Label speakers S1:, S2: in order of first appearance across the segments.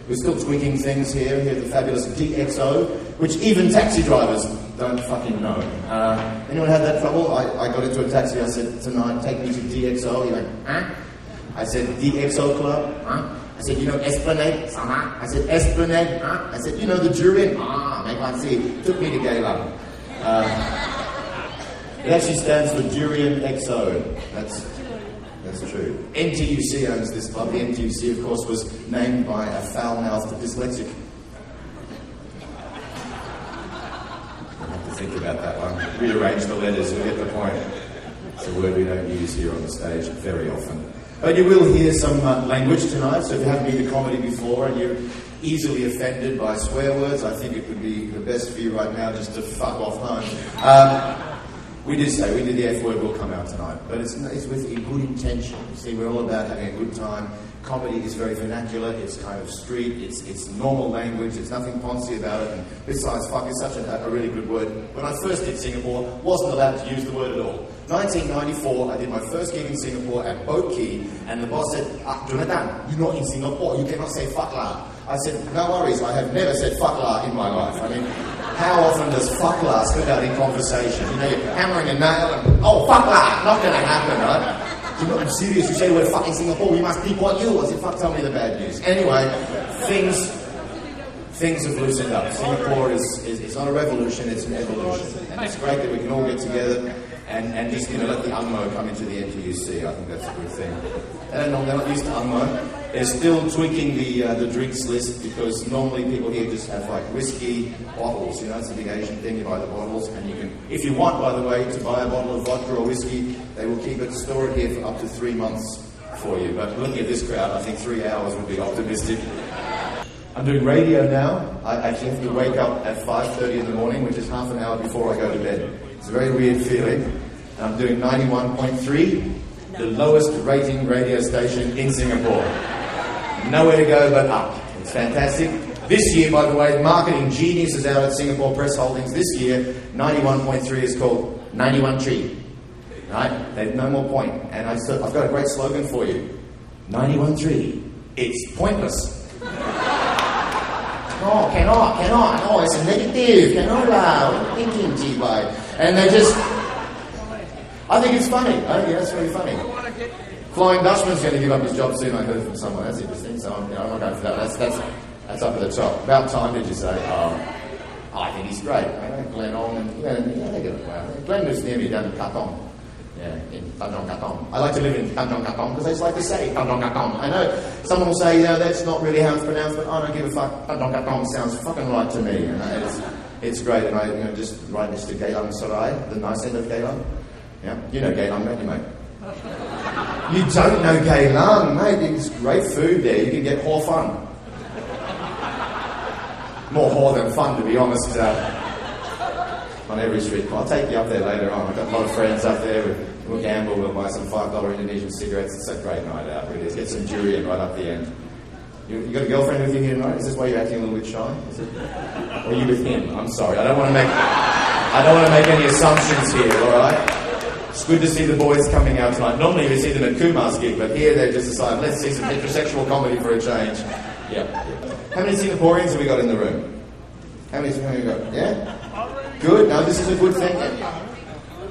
S1: We're still tweaking things here. Here's the fabulous DXO, which even taxi drivers don't fucking know. Anyone had that trouble? I got into a taxi. I said, tonight, take me to DXO. He went, huh? I said, DXO Club? Huh? I said, you know Esplanade? I said, Esplanade? Huh? I said, you know the Durian? Make one see. Took me to Geylang. It actually stands for Durian XO. That's true. NTUC owns this club. The NTUC, of course, was named by a foul-mouthed dyslexic. I have to think about that one. Rearrange the letters, you'll get the point. It's a word we don't use here on the stage very often. But you will hear some language tonight, so if you haven't been to comedy before and you're easily offended by swear words, I think it would be the best for you right now just to fuck off home. We did the F word will come out tonight, but it's with a good intention. You see, we're all about having a good time. Comedy is very vernacular, it's kind of street, it's normal language, there's nothing poncy about it, and besides, fuck is such a really good word. When I first did Singapore, wasn't allowed to use the word at all. 1994, I did my first gig in Singapore at Boat Quay, and the boss said, Jonathan, you're not in Singapore, you cannot say fuck lah. I said, no worries, I have never said fuck lah in my life. I mean, how often does fuck lah slip out in conversation? You know, you're hammering a nail and, oh, fuck lah, not going to happen, right? I'm serious, you say the word fuck in Singapore, we must deport you. I said, fuck, tell me the bad news. Anyway, things have loosened up. Singapore is not a revolution, it's an evolution. And it's great that we can all get together and just, let the UNMO come into the NTUC. I think that's a good thing. They're not used to UNMO. They're still tweaking the drinks list because normally people here just have like whiskey bottles. It's a big Asian thing. You buy the bottles, and you can, if you want, by the way, to buy a bottle of vodka or whiskey, they will keep it stored here for up to 3 months for you. But looking at this crowd, I think 3 hours would be optimistic. I'm doing radio now. I actually have to wake up at 5:30 in the morning, which is half an hour before I go to bed. It's a very weird feeling. I'm doing 91.3, the lowest rating radio station in Singapore. Nowhere to go but up. It's fantastic. This year, by the way, marketing geniuses out at Singapore Press Holdings. This year, 91.3 is called 91.3. Right? They've no more point. And I've got a great slogan for you. 91.3. It's pointless. No, cannot. No, it's a negative. Cannot allow. Thinking, GY. And they just... I think it's funny. It's really funny. Flying Dutchman's going to give up his job soon, I heard from someone. That's interesting. So I'm not going for that. That's up at the top. About time, did you say? I think he's great. Glenn on and they get it well. Glenn lives near me down in Katong. Yeah, in Tanjong Katong. I like to live in Tanjong Katong because I just like to say Tanjong Katong. I know someone will say, that's not really how it's pronounced, but I don't give a fuck. Tanjong Katong sounds fucking right to me. It's great. And I just right next to Geylang Sarai, the nice end of Geylang. Yeah, you know Geylang, don't you, mate? You don't know Geylang, mate. It's great food there. You can get hor fun. More hor than fun, to be honest. On every street. I'll take you up there later on. I've got a lot of friends up there. We'll gamble. We'll buy some $5 Indonesian cigarettes. It's a great night out. Really. Get some durian right up the end. You got a girlfriend with you here tonight? Is this why you're acting a little bit shy? Is it? Or are you with him? I'm sorry. I don't want to make any assumptions here. All right. It's good to see the boys coming out tonight. Normally we see them at Kumar's gig, but here they've just decided, let's see some heterosexual comedy for a change. Yeah. How many Singaporeans have we got in the room? How many have we got? Yeah? Good. Now this is a good thing.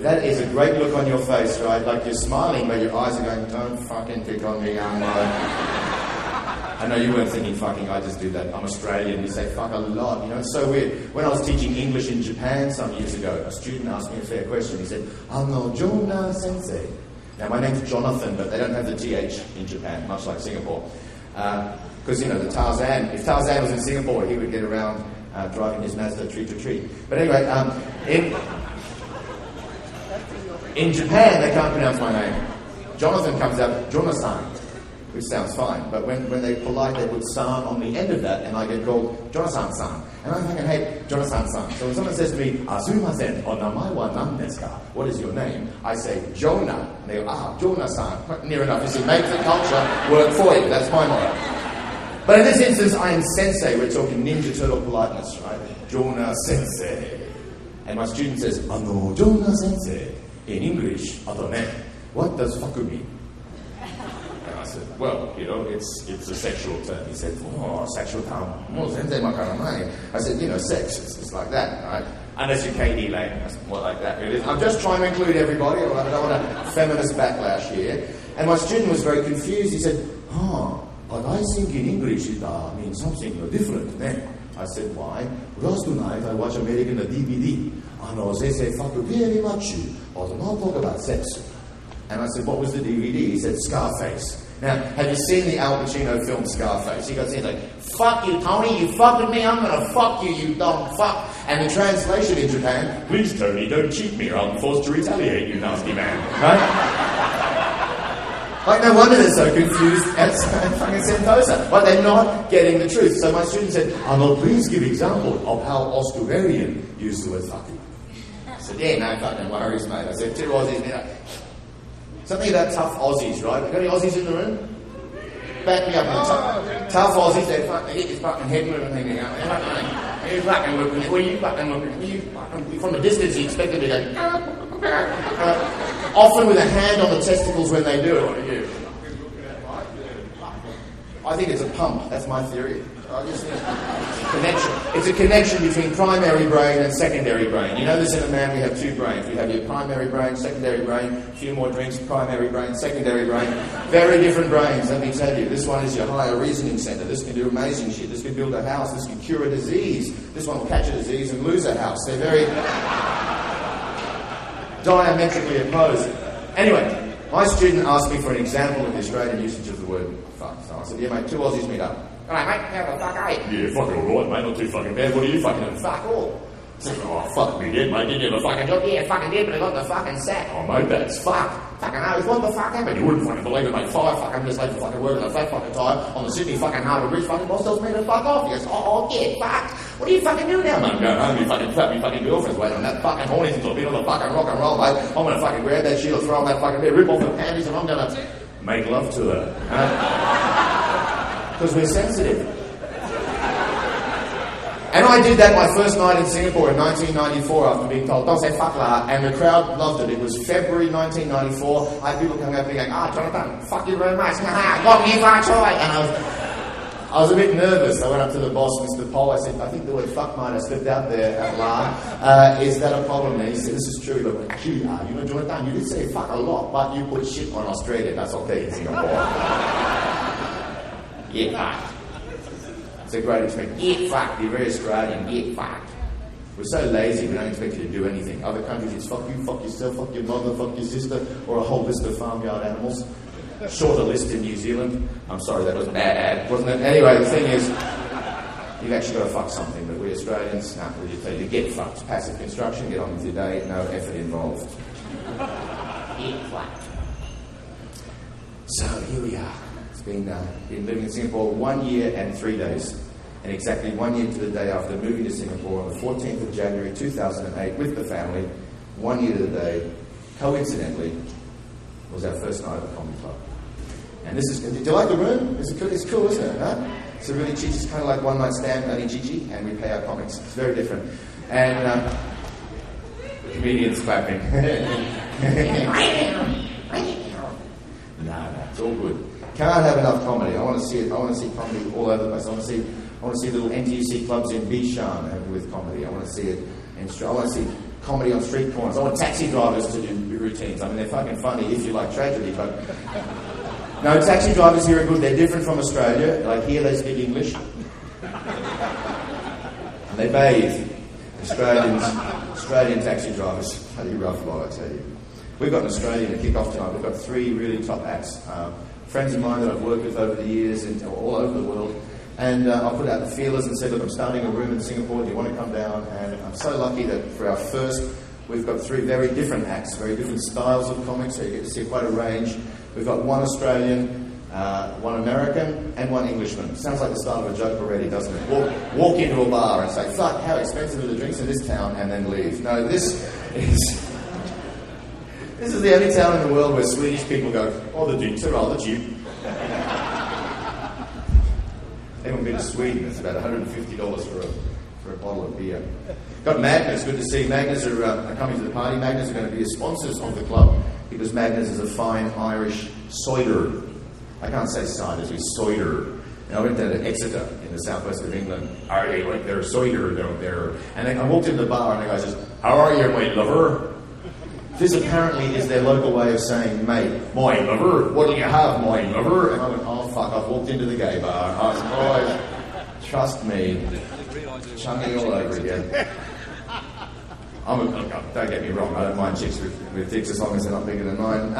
S1: That is a great look on your face, right? Like you're smiling, but your eyes are going, don't fucking pick on me, young man. I know you weren't thinking fucking, I just do that. I'm Australian. You say fuck a lot. It's so weird. When I was teaching English in Japan some years ago, a student asked me a fair question. He said, Jonah sensei. Now, my name's Jonathan, but they don't have the TH in Japan, much like Singapore. Because, the Tarzan, if Tarzan was in Singapore, he would get around driving his Mazda tree to tree. But anyway, in Japan, they can't pronounce my name. Jonathan comes out, Jonathan, which sounds fine, but when they're polite, they put san on the end of that, and I get called Jonathan-san. And I'm thinking, hey, Jonathan-san. So when someone says to me, sumimasen, o namae wa nan desu ka? What is your name? I say, Jonah. And they go, Jonah-san. Near enough. You see, make the culture work for you. That's my motto. But in this instance, I am sensei. We're talking Ninja Turtle politeness, right? Jonah-sensei. And my student says, Jonah-sensei. In English, what does fuku mean? And I said, well, you know, it's a sexual term. He said, oh, sexual term. I said, you know, sex, it's like that, right? Unless you're Katie Lane, that's more like that, really. I'm just trying to include everybody, all right? I don't want a feminist backlash here. And my student was very confused. He said, but I think in English it means something different. I said, why? Last night I watched American DVD. They say, fuck very much, but not talk about sex. And I said, what was the DVD? He said, Scarface. Now, have you seen the Al Pacino film Scarface? He got saying like, fuck you, Tony, you fucking me, I'm gonna fuck you, you dumb fuck. And the translation in Japan, please, Tony, don't cheat me or I'll be forced to retaliate, you nasty man. Right? Like, no wonder they're so confused at fucking Sentosa. But they're not getting the truth. So my student said, please give example of how Australian used the word fucking. I said, yeah, no fucking worries, mate. I said, 2 Aussies, you know. Something about tough Aussies, right? Got any Aussies in the room? Back me up. Tough Aussies, they hit his fucking head moving and you fucking looking. Well, you fucking looking. From a distance, you expect them to go. Often with a hand on the testicles when they do it. What do you? I think it's a pump. That's my theory. I just think connection. It's a connection between primary brain and secondary brain. You know this in a man, we have 2 brains. We have your primary brain, secondary brain, a few more drinks, primary brain, secondary brain. Very different brains, let me tell you. This one is your higher reasoning center. This can do amazing shit. This can build a house. This can cure a disease. This one will catch a disease and lose a house. They're very diametrically opposed. Anyway, my student asked me for an example of the Australian usage of the word fuck. So I said, yeah, mate, 2 Aussies meet up. Alright, mate, how the fuck are you? Yeah, fucking alright, mate, not too fucking bad. What are you fucking doing? Fuck all. I said, fuck me dead, mate, didn't you have a fucking job? Yeah, fucking did, but I got the fucking sack. Oh, mate, that's fuck. Fucking hell, what the fuck happened? You wouldn't fucking believe it, mate. 5 fucking minutes late for fucking work in a flat fucking tire on the Sydney fucking Harbour Bridge. Fucking boss tells me to fuck off. He goes, yeah, fuck. What do you fucking do now, mate? I'm going home, you fucking crap, you fucking girlfriend's waiting on that fucking horny thing to be on the fucking rock and roll, mate. I'm gonna fucking grab that shit or throw on that fucking bed, rip off the panties, and I'm gonna make love to her. Because we're sensitive. And I did that my first night in Singapore in 1994 after being told, don't say fuck la, and the crowd loved it. It was February 1994. I had people coming up and going, Jonathan, fuck you very much. Got me for a toy. And I was a bit nervous. I went up to the boss, Mr. Paul. I said, I think the word fuck might have slipped out there at la. Is that a problem? And he said, this is true. He goes, actually, you know, Jonathan, you did say fuck a lot, but you put shit on Australia. That's okay in Singapore. Yeah, fuck. It's a great experience. Get fucked. You're very Australian. Get fucked. We're so lazy, we don't expect you to do anything. Other countries, it's fuck you, fuck yourself, fuck your mother, fuck your sister, or a whole list of farmyard animals. Shorter list in New Zealand. I'm sorry, that was bad, wasn't it? Anyway, the thing is, you've actually got to fuck something, but we Australians, we just tell you, get fucked. Passive construction, get on with your day, no effort involved. Get fucked. So here we are. Been living in Singapore 1 year and 3 days, and exactly 1 year to the day after moving to Singapore on the 14th of January 2008 with the family. 1 year to the day, coincidentally, was our first night at the comedy club. And this is, do you like the room? It's cool, isn't it? Huh? It's a really cheap, it's kind of like one night stand, only Gigi, and we pay our comics. It's very different. And the comedians clapping. No, it's all good. Can't have enough comedy. I want to see it. I want to see comedy all over the place. I want to see little NTUC clubs in Bishan with comedy. I want to see it I want to see comedy on street corners. I want taxi drivers to do routines. I mean, they're fucking funny if you like tragedy, but no, taxi drivers here are good. They're different from Australia. Like here, they speak English and they bathe. Australian taxi drivers, bloody rough lot, I tell you. We've got an Australian to kick off tonight. We've got 3 really top acts. Friends of mine that I've worked with over the years and all over the world. And I put out the feelers and said, look, I'm starting a room in Singapore. Do you want to come down? And I'm so lucky that for our first, we've got 3 very different acts, very different styles of comics, so you get to see quite a range. We've got 1 Australian, 1 American, and 1 Englishman. Sounds like the start of a joke already, doesn't it? Walk into a bar and say, fuck, how expensive are the drinks in this town, and then leave. No, this is the only town in the world where Swedish people go, the drinks are rather cheap. Anyone been to Sweden? It's about $150 for a bottle of beer. Got Magnus, good to see. Magnus are coming to the party. Magnus are going to be sponsors of the club because Magnus is a fine Irish cider. I can't say cider, it's cider. And I went down to Exeter in the southwest of England. Oh, yeah, like there's cider down there. And then I walked into the bar and the guy says, how are you, my lover? This apparently is their local way of saying, mate, my lover, what'll you have, my lover? And I went, oh, fuck, I've walked into the gay bar. I was, oh, trust me, chungy all over again. Don't get me wrong, I don't mind chicks with dicks as long as they're not bigger than mine.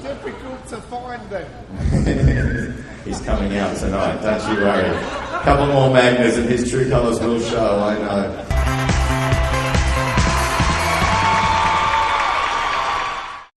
S2: Difficult to find them.
S1: He's coming out tonight, don't you worry. A couple more Magners and his true colours will show, I know.